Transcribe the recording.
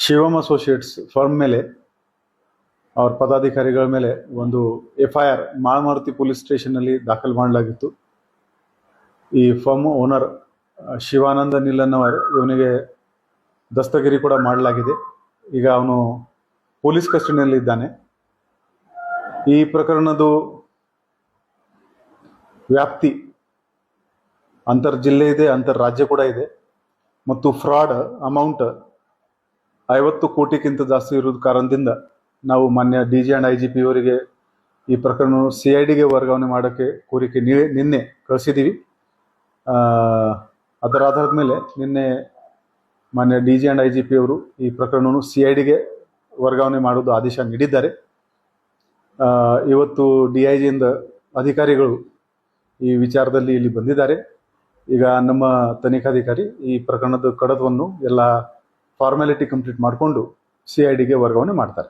Shivam associates firm ಮೇಲೆ ಅವ್ರ ಪದಾಧಿಕಾರಿಗಳ ಮೇಲೆ ಒಂದು FIR ಮಾಳಮಾರುತಿ ಪೊಲೀಸ್ ಸ್ಟೇಷನ್ನಲ್ಲಿ ದಾಖಲು ಮಾಡಲಾಗಿತ್ತು. ಈ ಫರ್ಮ್ ಓನರ್ ಶಿವಾನಂದ ನಿಲ್ಲನ್ನವರ್ ಇವನಿಗೆ ದಸ್ತಗಿರಿ ಕೂಡ ಮಾಡಲಾಗಿದೆ. ಈಗ ಅವನು ಪೊಲೀಸ್ ಕಸ್ಟಡಿಯಲ್ಲಿ ಇದ್ದಾನೆ. ಈ ಪ್ರಕರಣದ ವ್ಯಾಪ್ತಿ ಅಂತರ್ ಜಿಲ್ಲೆ ಇದೆ, ಅಂತರ್ ರಾಜ್ಯ ಕೂಡ ಇದೆ ಮತ್ತು ಫ್ರಾಡ್ ಅಮೌಂಟ್ 50 ಕೋಟಿಗಿಂತ ಜಾಸ್ತಿ ಇರೋದು ಕಾರಣದಿಂದ ನಾವು ಮಾನ್ಯ DG and IGP ಅವರಿಗೆ ಈ ಪ್ರಕರಣ CIDಗೆ ವರ್ಗಾವಣೆ ಮಾಡೋಕ್ಕೆ ಕೋರಿಕೆ ನಿನ್ನೆ ಕಳಿಸಿದ್ದೀವಿ. ಅದರ ಆಧಾರದ ಮೇಲೆ ನಿನ್ನೆ ಮಾನ್ಯ DG and IGP ಅವರು ಈ ಪ್ರಕರಣವನ್ನು CIDಗೆ ವರ್ಗಾವಣೆ ಮಾಡೋದು ಆದೇಶ ನೀಡಿದ್ದಾರೆ. ಇವತ್ತು DIG ಇಂದ ಅಧಿಕಾರಿಗಳು ಈ ವಿಚಾರದಲ್ಲಿ ಇಲ್ಲಿ ಬಂದಿದ್ದಾರೆ. ಈಗ ನಮ್ಮ ತನಿಖಾಧಿಕಾರಿ ಈ ಪ್ರಕರಣದ ಕಡತವನ್ನು ಎಲ್ಲ ಫಾರ್ಮ್ಯಾಲಿಟಿ ಕಂಪ್ಲೀಟ್ ಮಾಡಿಕೊಂಡು CIDಗೆ ವರ್ಗಾವಣೆ ಮಾಡ್ತಾರೆ.